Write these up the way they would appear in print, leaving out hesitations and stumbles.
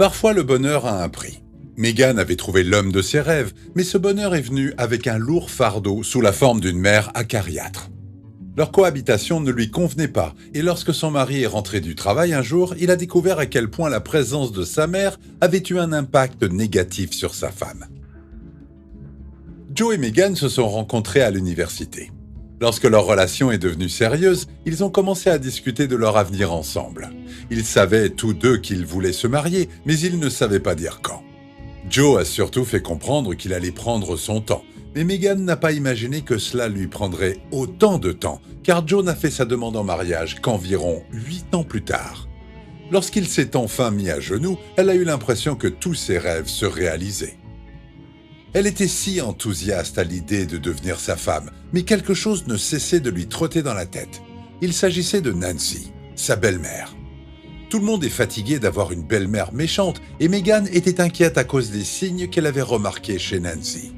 Parfois, le bonheur a un prix. Meghan avait trouvé l'homme de ses rêves, mais ce bonheur est venu avec un lourd fardeau sous la forme d'une mère acariâtre. Leur cohabitation ne lui convenait pas, et lorsque son mari est rentré du travail un jour, il a découvert à quel point la présence de sa mère avait eu un impact négatif sur sa femme. Joe et Meghan se sont rencontrés à l'université. Lorsque leur relation est devenue sérieuse, ils ont commencé à discuter de leur avenir ensemble. Ils savaient tous deux qu'ils voulaient se marier, mais ils ne savaient pas dire quand. Joe a surtout fait comprendre qu'il allait prendre son temps, mais Meghan n'a pas imaginé que cela lui prendrait autant de temps, car Joe n'a fait sa demande en mariage qu'environ 8 ans plus tard. Lorsqu'il s'est enfin mis à genoux, elle a eu l'impression que tous ses rêves se réalisaient. Elle était si enthousiaste à l'idée de devenir sa femme, mais quelque chose ne cessait de lui trotter dans la tête. Il s'agissait de Nancy, sa belle-mère. Tout le monde est fatigué d'avoir une belle-mère méchante et Meghan était inquiète à cause des signes qu'elle avait remarqués chez Nancy.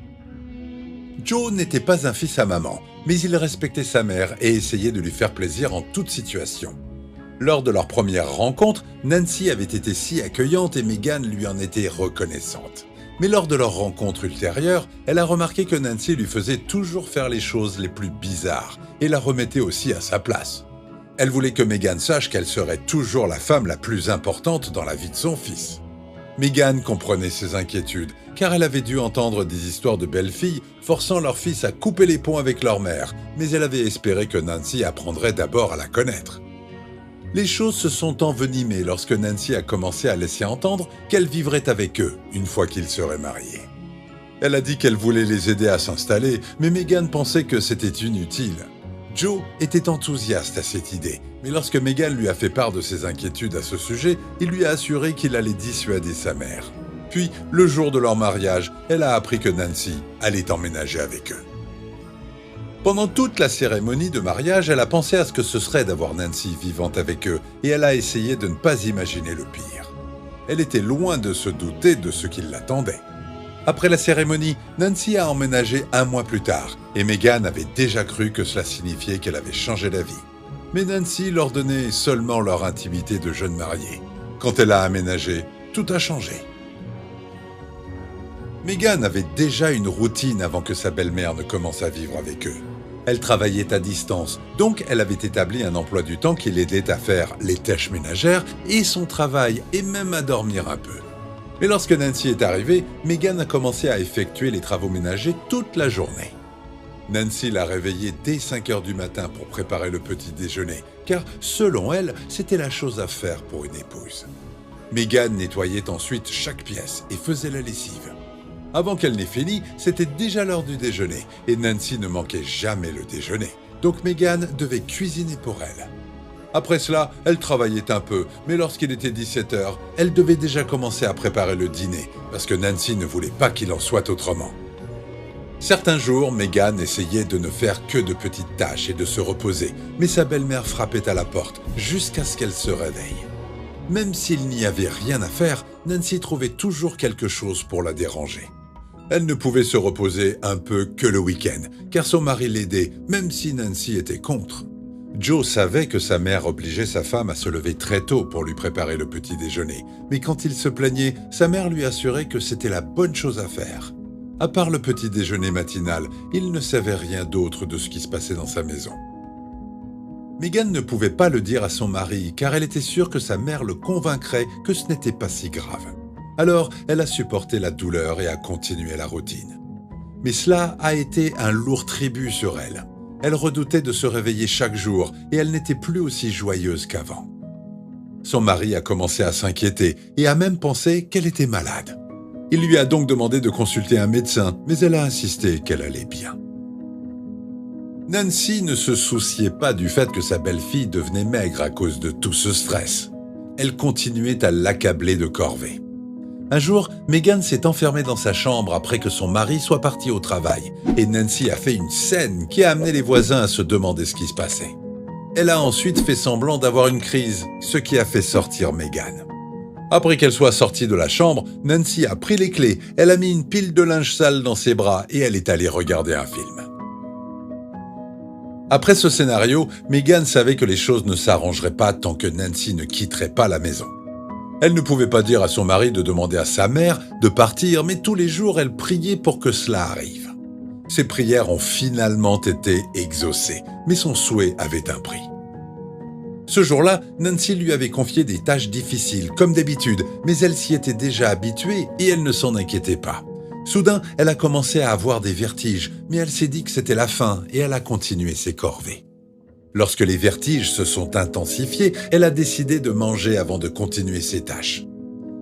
Joe n'était pas un fils à maman, mais il respectait sa mère et essayait de lui faire plaisir en toute situation. Lors de leur première rencontre, Nancy avait été si accueillante et Meghan lui en était reconnaissante. Mais lors de leur rencontre ultérieure, elle a remarqué que Nancy lui faisait toujours faire les choses les plus bizarres et la remettait aussi à sa place. Elle voulait que Meghan sache qu'elle serait toujours la femme la plus importante dans la vie de son fils. Meghan comprenait ses inquiétudes, car elle avait dû entendre des histoires de belles-filles forçant leur fils à couper les ponts avec leur mère, mais elle avait espéré que Nancy apprendrait d'abord à la connaître. Les choses se sont envenimées lorsque Nancy a commencé à laisser entendre qu'elle vivrait avec eux une fois qu'ils seraient mariés. Elle a dit qu'elle voulait les aider à s'installer, mais Meghan pensait que c'était inutile. Joe était enthousiaste à cette idée, mais lorsque Meghan lui a fait part de ses inquiétudes à ce sujet, il lui a assuré qu'il allait dissuader sa mère. Puis, le jour de leur mariage, elle a appris que Nancy allait emménager avec eux. Pendant toute la cérémonie de mariage, elle a pensé à ce que ce serait d'avoir Nancy vivante avec eux, et elle a essayé de ne pas imaginer le pire. Elle était loin de se douter de ce qui l'attendait. Après la cérémonie, Nancy a emménagé 1 mois plus tard, et Meghan avait déjà cru que cela signifiait qu'elle avait changé d'avis. Mais Nancy leur donnait seulement leur intimité de jeunes mariés. Quand elle a aménagé, tout a changé. Meghan avait déjà une routine avant que sa belle-mère ne commence à vivre avec eux. Elle travaillait à distance, donc elle avait établi un emploi du temps qui l'aidait à faire les tâches ménagères et son travail, et même à dormir un peu. Mais lorsque Nancy est arrivée, Meghan a commencé à effectuer les travaux ménagers toute la journée. Nancy l'a réveillée dès 5 heures du matin pour préparer le petit déjeuner, car selon elle, c'était la chose à faire pour une épouse. Meghan nettoyait ensuite chaque pièce et faisait la lessive. Avant qu'elle n'ait fini, c'était déjà l'heure du déjeuner, et Nancy ne manquait jamais le déjeuner, donc Meghan devait cuisiner pour elle. Après cela, elle travaillait un peu, mais lorsqu'il était 17 heures, elle devait déjà commencer à préparer le dîner, parce que Nancy ne voulait pas qu'il en soit autrement. Certains jours, Meghan essayait de ne faire que de petites tâches et de se reposer, mais sa belle-mère frappait à la porte jusqu'à ce qu'elle se réveille. Même s'il n'y avait rien à faire, Nancy trouvait toujours quelque chose pour la déranger. Elle ne pouvait se reposer un peu que le week-end, car son mari l'aidait, même si Nancy était contre. Joe savait que sa mère obligeait sa femme à se lever très tôt pour lui préparer le petit déjeuner, mais quand il se plaignait, sa mère lui assurait que c'était la bonne chose à faire. À part le petit déjeuner matinal, il ne savait rien d'autre de ce qui se passait dans sa maison. Meghan ne pouvait pas le dire à son mari, car elle était sûre que sa mère le convaincrait que ce n'était pas si grave. Alors, elle a supporté la douleur et a continué la routine. Mais cela a été un lourd tribut sur elle. Elle redoutait de se réveiller chaque jour et elle n'était plus aussi joyeuse qu'avant. Son mari a commencé à s'inquiéter et a même pensé qu'elle était malade. Il lui a donc demandé de consulter un médecin, mais elle a insisté qu'elle allait bien. Nancy ne se souciait pas du fait que sa belle-fille devenait maigre à cause de tout ce stress. Elle continuait à l'accabler de corvées. Un jour, Meghan s'est enfermée dans sa chambre après que son mari soit parti au travail, et Nancy a fait une scène qui a amené les voisins à se demander ce qui se passait. Elle a ensuite fait semblant d'avoir une crise, ce qui a fait sortir Meghan. Après qu'elle soit sortie de la chambre, Nancy a pris les clés, elle a mis une pile de linge sale dans ses bras et elle est allée regarder un film. Après ce scénario, Meghan savait que les choses ne s'arrangeraient pas tant que Nancy ne quitterait pas la maison. Elle ne pouvait pas dire à son mari de demander à sa mère de partir, mais tous les jours elle priait pour que cela arrive. Ses prières ont finalement été exaucées, mais son souhait avait un prix. Ce jour-là, Nancy lui avait confié des tâches difficiles, comme d'habitude, mais elle s'y était déjà habituée et elle ne s'en inquiétait pas. Soudain, elle a commencé à avoir des vertiges, mais elle s'est dit que c'était la fin et elle a continué ses corvées. Lorsque les vertiges se sont intensifiés, elle a décidé de manger avant de continuer ses tâches.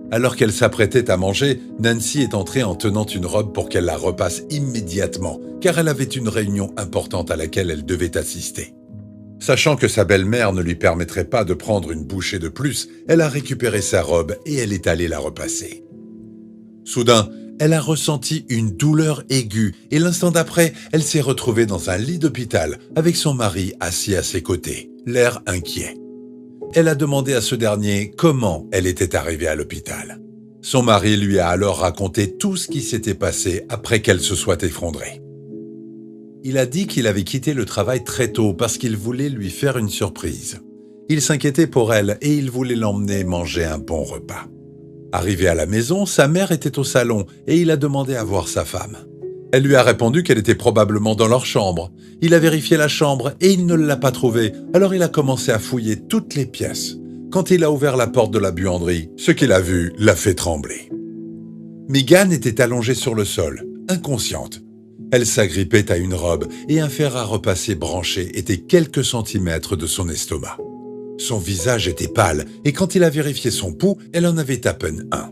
Alors qu'elle s'apprêtait à manger, Nancy est entrée en tenant une robe pour qu'elle la repasse immédiatement, car elle avait une réunion importante à laquelle elle devait assister. Sachant que sa belle-mère ne lui permettrait pas de prendre une bouchée de plus, elle a récupéré sa robe et elle est allée la repasser. Soudain, elle a ressenti une douleur aiguë et l'instant d'après, elle s'est retrouvée dans un lit d'hôpital avec son mari assis à ses côtés, l'air inquiet. Elle a demandé à ce dernier comment elle était arrivée à l'hôpital. Son mari lui a alors raconté tout ce qui s'était passé après qu'elle se soit effondrée. Il a dit qu'il avait quitté le travail très tôt parce qu'il voulait lui faire une surprise. Il s'inquiétait pour elle et il voulait l'emmener manger un bon repas. Arrivé à la maison, sa mère était au salon et il a demandé à voir sa femme. Elle lui a répondu qu'elle était probablement dans leur chambre. Il a vérifié la chambre et il ne l'a pas trouvée, alors il a commencé à fouiller toutes les pièces. Quand il a ouvert la porte de la buanderie, ce qu'il a vu l'a fait trembler. Megan était allongée sur le sol, inconsciente. Elle s'agrippait à une robe et un fer à repasser branché était quelques centimètres de son estomac. Son visage était pâle et quand il a vérifié son pouls, elle en avait à peine un.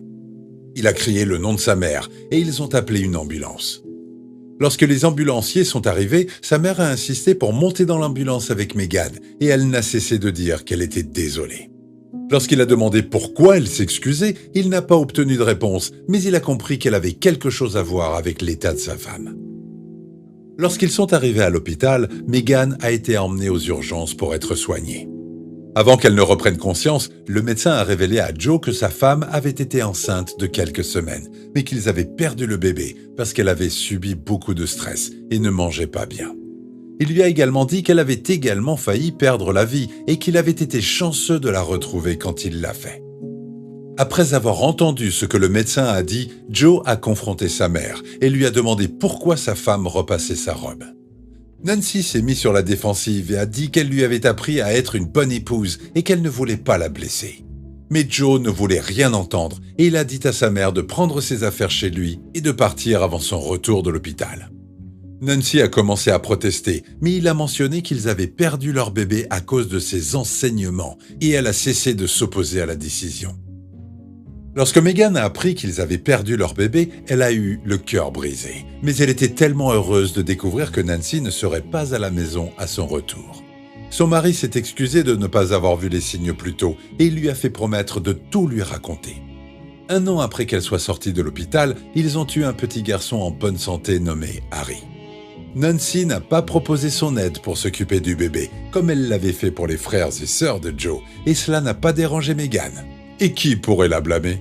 Il a crié le nom de sa mère et ils ont appelé une ambulance. Lorsque les ambulanciers sont arrivés, sa mère a insisté pour monter dans l'ambulance avec Megan et elle n'a cessé de dire qu'elle était désolée. Lorsqu'il a demandé pourquoi elle s'excusait, il n'a pas obtenu de réponse, mais il a compris qu'elle avait quelque chose à voir avec l'état de sa femme. Lorsqu'ils sont arrivés à l'hôpital, Megan a été emmenée aux urgences pour être soignée. Avant qu'elle ne reprenne conscience, le médecin a révélé à Joe que sa femme avait été enceinte de quelques semaines, mais qu'ils avaient perdu le bébé parce qu'elle avait subi beaucoup de stress et ne mangeait pas bien. Il lui a également dit qu'elle avait également failli perdre la vie et qu'il avait été chanceux de la retrouver quand il l'a fait. Après avoir entendu ce que le médecin a dit, Joe a confronté sa mère et lui a demandé pourquoi sa femme repassait sa robe. Nancy s'est mise sur la défensive et a dit qu'elle lui avait appris à être une bonne épouse et qu'elle ne voulait pas la blesser. Mais Joe ne voulait rien entendre et il a dit à sa mère de prendre ses affaires chez lui et de partir avant son retour de l'hôpital. Nancy a commencé à protester, mais il a mentionné qu'ils avaient perdu leur bébé à cause de ses enseignements et elle a cessé de s'opposer à la décision. Lorsque Megan a appris qu'ils avaient perdu leur bébé, elle a eu le cœur brisé. Mais elle était tellement heureuse de découvrir que Nancy ne serait pas à la maison à son retour. Son mari s'est excusé de ne pas avoir vu les signes plus tôt et il lui a fait promettre de tout lui raconter. 1 an après qu'elle soit sortie de l'hôpital, ils ont eu un petit garçon en bonne santé nommé Harry. Nancy n'a pas proposé son aide pour s'occuper du bébé, comme elle l'avait fait pour les frères et sœurs de Joe, et cela n'a pas dérangé Megan. Et qui pourrait la blâmer?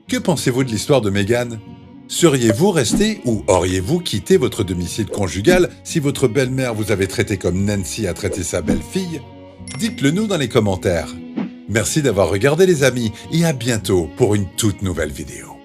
Que pensez-vous de l'histoire de Megan? Seriez-vous resté ou auriez-vous quitté votre domicile conjugal si votre belle-mère vous avait traité comme Nancy a traité sa belle-fille? Dites-le nous dans les commentaires. Merci d'avoir regardé les amis et à bientôt pour une toute nouvelle vidéo.